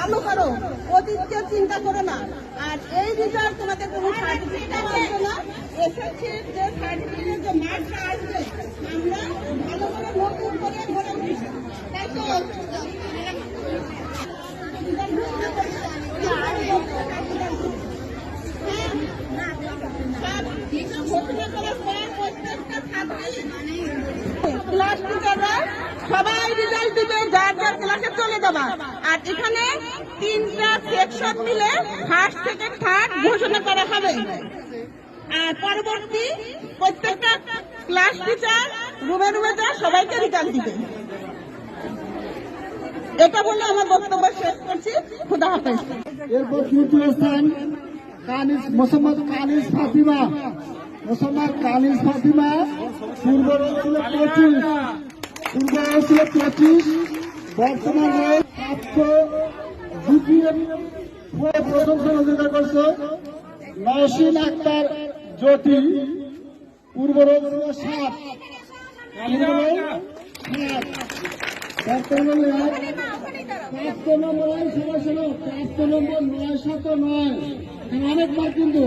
ভালো করো, অতীতকে চিন্তা করো না। আর এই রেজাল্ট তোমাদের কোনো সার্টিফিকেট আসবে না, এসেছে যে সার্টিফিকেট যে মার্কটা আসবে আমরা ভালো করে নতুন করে ঘরে উঠেছি, তাই তো? ক্লাস টিচাররা সবাই রেজাল্ট দিবে, যার যার ক্লাসে চলে যাবা। আর এখানে 3টা সেকশন মিলে ফার্স্ট থেকে থার্ড ঘোষণা করা হবে। আর পরবর্তী প্রত্যেকটা ক্লাস টিচার রুমে রুমে যা সবাইকে রেজাল্ট দিবে। এটা বলে আমার বক্তব্য শেষ করছি। খুদা হাফেজ। এরপর তৃতীয় স্থান মোসাম্মদ কানিজ ফাতিমা। মোসাম্মদ কানিজ ফাতিমা পূর্ব ছিল 25, বর্তমানে প্রাপ্ত দ্বিতীয় প্রথম স্থান অধিকার করছে নওশিন আক্তার জ্যোতি। পূর্ব ছিল 7, বর্তমানে প্রাপ্ত নম্বর 9 অনেকবার কিন্তু